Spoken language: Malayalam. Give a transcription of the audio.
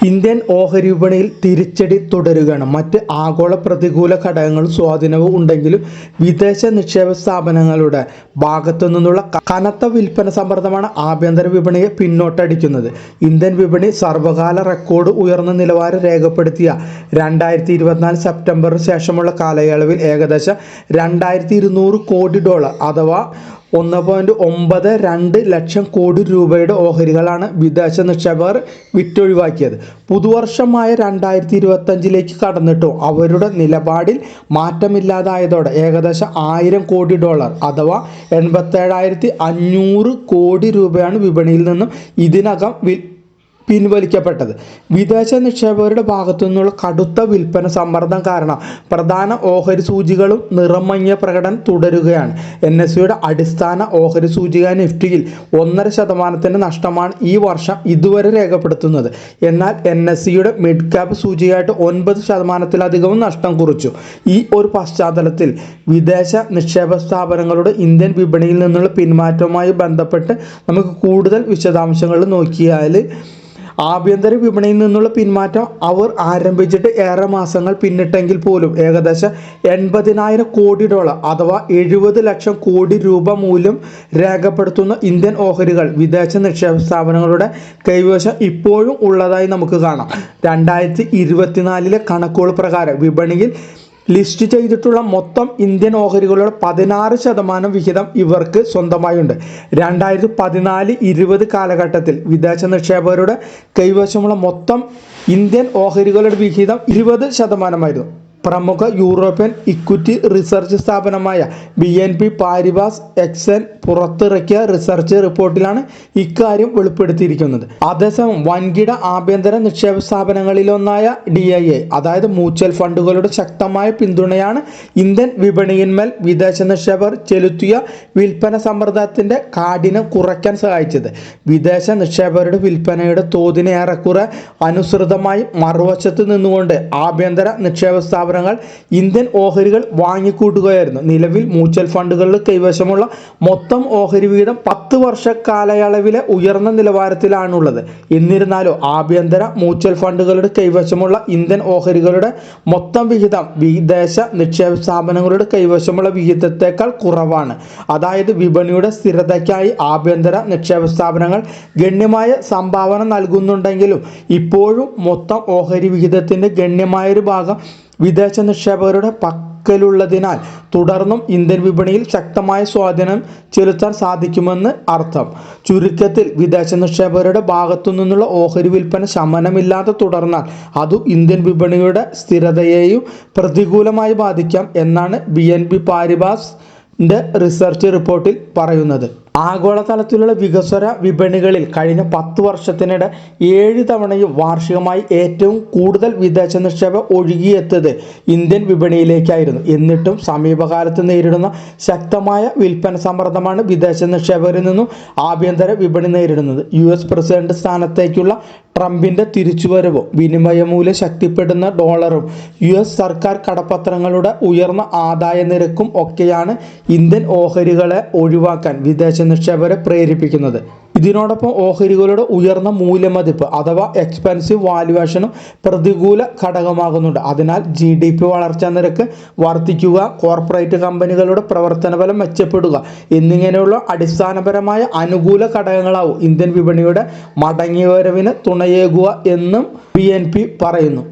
ഇന്ത്യൻ ഓഹരി വിപണിയിൽ തിരിച്ചടി തുടരുകയാണ്. മറ്റ് ആഗോള പ്രതികൂല ഘടകങ്ങളും സ്വാധീനവും ഉണ്ടെങ്കിലും വിദേശ നിക്ഷേപ സ്ഥാപനങ്ങളുടെ ഭാഗത്തു നിന്നുള്ള കനത്ത വിൽപ്പന സമ്മർദ്ദമാണ് ആഭ്യന്തര വിപണിയെ പിന്നോട്ടടിക്കുന്നത്. ഇന്ത്യൻ വിപണി സർവകാല റെക്കോർഡ് ഉയർന്ന നിലവാരം രേഖപ്പെടുത്തിയ 2024 സെപ്റ്റംബറിന് ശേഷമുള്ള കാലയളവിൽ ഏകദേശം $2200 കോടി അഥവാ 1.92 ലക്ഷം കോടി രൂപയുടെ ഓഹരികളാണ് വിദേശ നിക്ഷേപകർ വിറ്റൊഴിവാക്കിയത്. പുതുവർഷമായ 2025 കടന്നിട്ടും അവരുടെ നിലപാടിൽ മാറ്റമില്ലാതായതോടെ ഏകദേശം $1000 കോടി അഥവാ 87,500 കോടി രൂപയാണ് വിപണിയിൽ നിന്നും ഇതിനകം പിൻവലിക്കപ്പെട്ടത്. വിദേശ നിക്ഷേപകരുടെ ഭാഗത്തു നിന്നുള്ള കടുത്ത വിൽപ്പന സമ്മർദ്ദം കാരണം പ്രധാന ഓഹരി സൂചികളും നിറം മങ്ങിയ പ്രകടനം തുടരുകയാണ്. NSEയുടെ അടിസ്ഥാന ഓഹരി സൂചിക നിഫ്റ്റിയിൽ 1.5% നഷ്ടമാണ് ഈ വർഷം ഇതുവരെ രേഖപ്പെടുത്തുന്നത്. എന്നാൽ NSEയുടെ മിഡ് ക്യാപ് സൂചികയായിട്ട് 9%-ലധികവും നഷ്ടം കുറിച്ചു. ഈ ഒരു പശ്ചാത്തലത്തിൽ വിദേശ നിക്ഷേപ സ്ഥാപനങ്ങളുടെ ഇന്ത്യൻ വിപണിയിൽ നിന്നുള്ള പിന്മാറ്റവുമായി ബന്ധപ്പെട്ട് നമുക്ക് കൂടുതൽ വിശദാംശങ്ങൾ നോക്കിയാൽ, ആഭ്യന്തര വിപണിയിൽ നിന്നുള്ള പിന്മാറ്റം അവർ ആരംഭിച്ചിട്ട് ഏറെ മാസങ്ങൾ പിന്നിട്ടെങ്കിൽ പോലും ഏകദേശം $80,000 കോടി അഥവാ 70 ലക്ഷം കോടി രൂപ മൂല്യം രേഖപ്പെടുത്തുന്ന ഇന്ത്യൻ ഓഹരികൾ വിദേശ നിക്ഷേപ സ്ഥാപനങ്ങളുടെ കൈവശം ഇപ്പോഴും ഉള്ളതായി നമുക്ക് കാണാം. 2024 കണക്കുകൾ പ്രകാരം വിപണിയിൽ ലിസ്റ്റ് ചെയ്തിട്ടുള്ള മൊത്തം ഇന്ത്യൻ ഓഹരികളുടെ 16% വിഹിതം ഇവർക്ക് സ്വന്തമായുണ്ട്. 2014-20 കാലഘട്ടത്തിൽ വിദേശ നിക്ഷേപകരുടെ കൈവശമുള്ള മൊത്തം ഇന്ത്യൻ ഓഹരികളുടെ വിഹിതം 20%. പ്രമുഖ യൂറോപ്യൻ ഇക്വിറ്റി റിസർച്ച് സ്ഥാപനമായ BNP പാരിബാസ് എക്സൽ പുറത്തിറക്കിയ റിസർച്ച് റിപ്പോർട്ടിലാണ് ഇക്കാര്യം വെളിപ്പെടുത്തിയിരിക്കുന്നത്. അതേസമയം വൻകിട ആഭ്യന്തര നിക്ഷേപ സ്ഥാപനങ്ങളിലൊന്നായ DIA അതായത് മ്യൂച്വൽ ഫണ്ടുകളുടെ ശക്തമായ പിന്തുണയാണ് ഇന്ത്യൻ വിപണിയിന്മേൽ വിദേശ നിക്ഷേപകർ ചെലുത്തിയ വിൽപ്പന സമ്മർദ്ദത്തിന്റെ കാഠിന്യം കുറയ്ക്കാൻ സഹായിച്ചത്. വിദേശ നിക്ഷേപകരുടെ വിൽപ്പനയുടെ തോതിന് ഏറെക്കുറെ അനുസൃതമായി മറുവശത്ത് നിന്നുകൊണ്ട് ആഭ്യന്തര നിക്ഷേപ സ്ഥാപനങ്ങൾ ഇന്ത്യൻ ഓഹരികൾ വാങ്ങിക്കൂട്ടുകയായിരുന്നു. നിലവിൽ മ്യൂച്വൽ ഫണ്ടുകളുടെ കൈവശമുള്ള മൊത്തം ഓഹരി വിഹിതം 10 വർഷ കാലയളവിലെ ഉയർന്ന നിലവാരത്തിലാണുള്ളത്. എന്നിരുന്നാലും ആഭ്യന്തര മ്യൂച്വൽ ഫണ്ടുകളുടെ കൈവശമുള്ള ഇന്ത്യൻ ഓഹരികളുടെ മൊത്തം വിഹിതം വിദേശ നിക്ഷേപ സ്ഥാപനങ്ങളുടെ കൈവശമുള്ള വിഹിതത്തേക്കാൾ കുറവാണ്. അതായത് വിപണിയുടെ സ്ഥിരതയ്ക്കായി ആഭ്യന്തര നിക്ഷേപ സ്ഥാപനങ്ങൾ ഗണ്യമായ സംഭാവന നൽകുന്നുണ്ടെങ്കിലും ഇപ്പോഴും മൊത്തം ഓഹരി വിഹിതത്തിൻ്റെ ഗണ്യമായൊരു ഭാഗം വിദേശ നിക്ഷേപകരുടെ പക്കലുള്ളതിനാൽ തുടർന്നും ഇന്ത്യൻ വിപണിയിൽ ശക്തമായ സ്വാധീനം ചെലുത്താൻ സാധിക്കുമെന്ന് അർത്ഥം. ചുരുക്കത്തിൽ വിദേശ നിക്ഷേപകരുടെ ഭാഗത്തു നിന്നുള്ള ഓഹരി വിൽപ്പന ശമനമില്ലാതെ തുടർന്നാൽ അത് ഇന്ത്യൻ വിപണിയുടെ സ്ഥിരതയെയും പ്രതികൂലമായി ബാധിക്കാം എന്നാണ് BNP പാരിബാസിന്റെ റിസർച്ച് റിപ്പോർട്ടിൽ പറയുന്നത്. ആഗോളതലത്തിലുള്ള വികസ്വര വിപണികളിൽ കഴിഞ്ഞ 10 വർഷത്തിനിടെ 7 തവണയും വാർഷികമായി ഏറ്റവും കൂടുതൽ വിദേശ നിക്ഷേപം ഒഴുകിയെത്തത് ഇന്ത്യൻ വിപണിയിലേക്കായിരുന്നു. എന്നിട്ടും സമീപകാലത്ത് നേരിടുന്ന ശക്തമായ വിൽപ്പന സമ്മർദ്ദമാണ് വിദേശ നിക്ഷേപകരിൽ നിന്നും ആഭ്യന്തര വിപണി നേരിടുന്നത്. US പ്രസിഡന്റ് സ്ഥാനത്തേക്കുള്ള ട്രംപിന്റെ തിരിച്ചുവരവും വിനിമയമൂല്യം ശക്തിപ്പെടുന്ന ഡോളറും US സർക്കാർ കടപ്പത്രങ്ങളുടെ ഉയർന്ന ആദായ നിരക്കും ഒക്കെയാണ് ഇന്ത്യൻ ഓഹരികളെ ഒഴിവാക്കാൻ വിദേശ നിക്ഷേപകരെ പ്രേരിപ്പിക്കുന്നത്. ഇതിനോടൊപ്പം ഓഹരികളുടെ ഉയർന്ന മൂല്യമതിപ്പ് അഥവാ എക്സ്പെൻസീവ് വാല്യുവേഷനും പ്രതികൂല ഘടകമാകുന്നുണ്ട്. അതിനാൽ GDP വളർച്ചാ നിരക്ക് വർദ്ധിക്കുക, കോർപ്പറേറ്റ് കമ്പനികളുടെ പ്രവർത്തനഫലം മെച്ചപ്പെടുക എന്നിങ്ങനെയുള്ള അടിസ്ഥാനപരമായ അനുകൂല ഘടകങ്ങളാവും ഇന്ത്യൻ വിപണിയുടെ മടങ്ങിവരവിന് തുണയേകുക എന്നും BNP പറയുന്നു.